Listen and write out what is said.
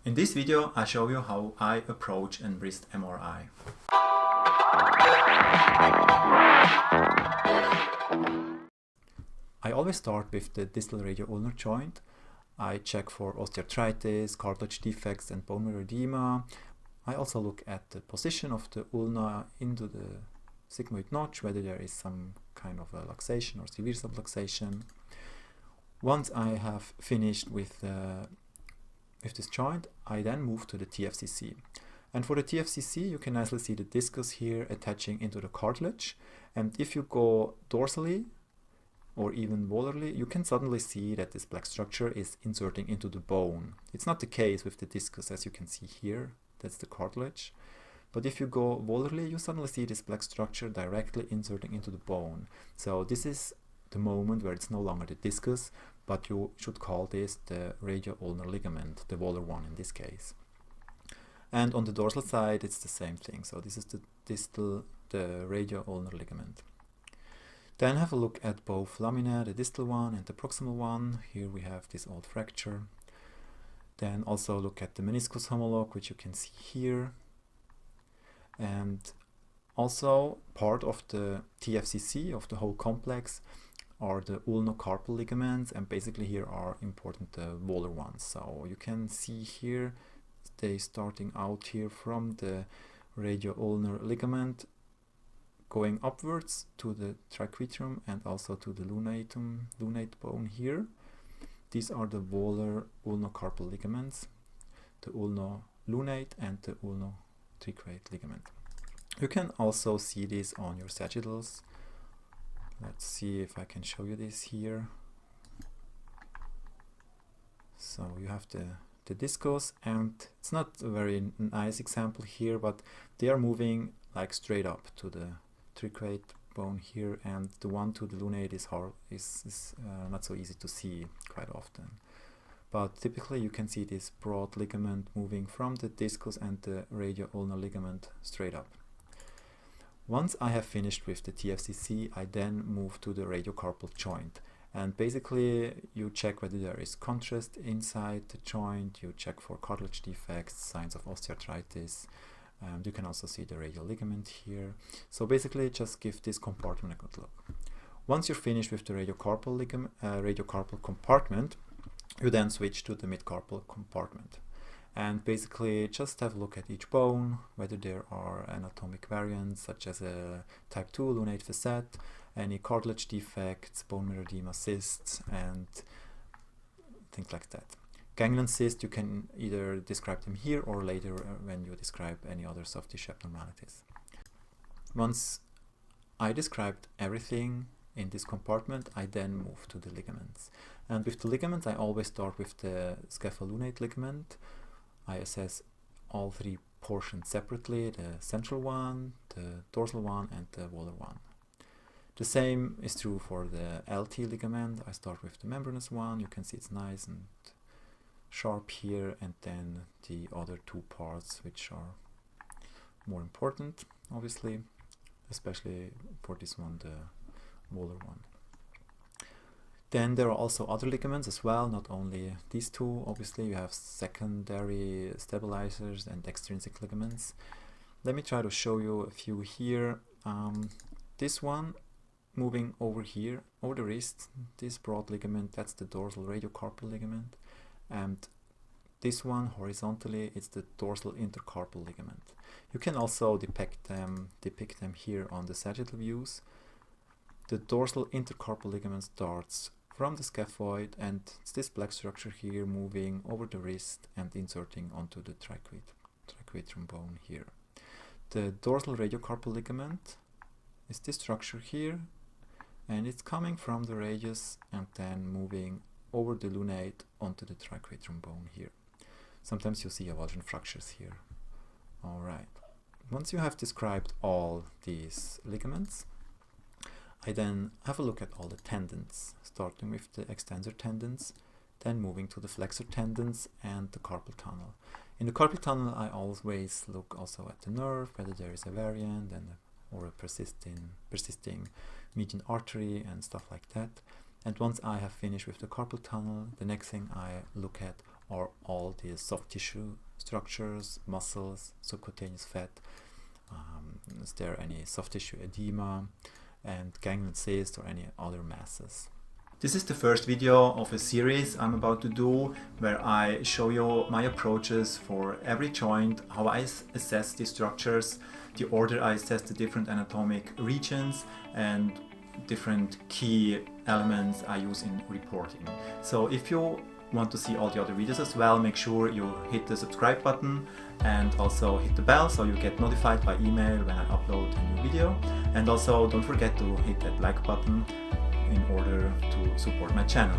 In this video, I show you how I approach a wrist MRI. I always start with the distal radioulnar joint. I check for osteoarthritis, cartilage defects and bone marrow edema. I also look at the position of the ulna into the sigmoid notch, whether there is some kind of a luxation or severe subluxation. Once I have finished with this joint, I then move to the TFCC. And for the TFCC, you can nicely see the discus here attaching into the cartilage. And if you go dorsally or even volarly, you can suddenly see that this black structure is inserting into the bone. It's not the case with the discus, as you can see here. That's the cartilage. But if you go volarly, you suddenly see this black structure directly inserting into the bone. So this is the moment where it's no longer the discus, but you should call this the radioulnar ligament, the volar one in this case. And on the dorsal side, it's the same thing. So this is the distal, the radioulnar ligament. Then have a look at both lamina, the distal one and the proximal one. Here we have this old fracture. Then also look at the meniscus homologue, which you can see here. And also part of the TFCC, of the whole complex, are the ulnocarpal ligaments, and basically here are important volar ones. So you can see here they starting out here from the radioulnar ligament, going upwards to the triquetrum and also to the lunate bone here. These are the volar ulnocarpal ligaments, the ulnolunate and the ulnotriquete ligament. You can also see this on your sagittals. Let's see if I can show you this here. So you have the discus, and it's not a very nice example here, but they are moving like straight up to the triquete bone here, and the one to the lunate is not so easy to see quite often. But typically you can see this broad ligament moving from the discus and the radioulnar ligament straight up. Once I have finished with the TFCC, I then move to the radiocarpal joint. And basically you check whether there is contrast inside the joint, you check for cartilage defects, signs of osteoarthritis. You can also see the radial ligament here. So basically just give this compartment a good look. Once you're finished with the radiocarpal compartment, you then switch to the midcarpal compartment. And basically just have a look at each bone, whether there are anatomic variants such as a type 2 lunate facet, any cartilage defects, bone marrow edema, cysts, and things like that. Ganglion cysts, you can either describe them here or later when you describe any other soft tissue abnormalities. Once I described everything in this compartment, I then move to the ligaments. And with the ligaments, I always start with the scapholunate ligament. I assess all three portions separately, the central one, the dorsal one, and the volar one. The same is true for the LT ligament. I start with the membranous one. You can see it's nice and sharp here, and then the other two parts, which are more important, obviously, especially for this one, the volar one. Then there are also other ligaments as well, not only these two. Obviously, you have secondary stabilizers and extrinsic ligaments. Let me try to show you a few here. This one moving over here, over the wrist, this broad ligament, that's the dorsal radiocarpal ligament. And this one horizontally, it's the dorsal intercarpal ligament. You can also depict them here on the sagittal views. The dorsal intercarpal ligament starts from the scaphoid, and it's this black structure here moving over the wrist and inserting onto the triquetrum bone here. The dorsal radiocarpal ligament is this structure here, and it's coming from the radius and then moving over the lunate onto the triquetrum bone here. Sometimes you see avulsion fractures here. Alright, once you have described all these ligaments, I then have a look at all the tendons, starting with the extensor tendons, then moving to the flexor tendons and the carpal tunnel. In the carpal tunnel, I always look also at the nerve, whether there is a variant or a persisting median artery and stuff like that. And once I have finished with the carpal tunnel, the next thing I look at or all the soft tissue structures, muscles, subcutaneous fat. Is there any soft tissue edema and ganglion cyst or any other masses? This is the first video of a series I'm about to do, where I show you my approaches for every joint, how I assess the structures, the order I assess the different anatomic regions, and different key elements I use in reporting. So if you want to see all the other videos as well, make sure you hit the subscribe button and also hit the bell so you get notified by email when I upload a new video. And also don't forget to hit that like button in order to support my channel.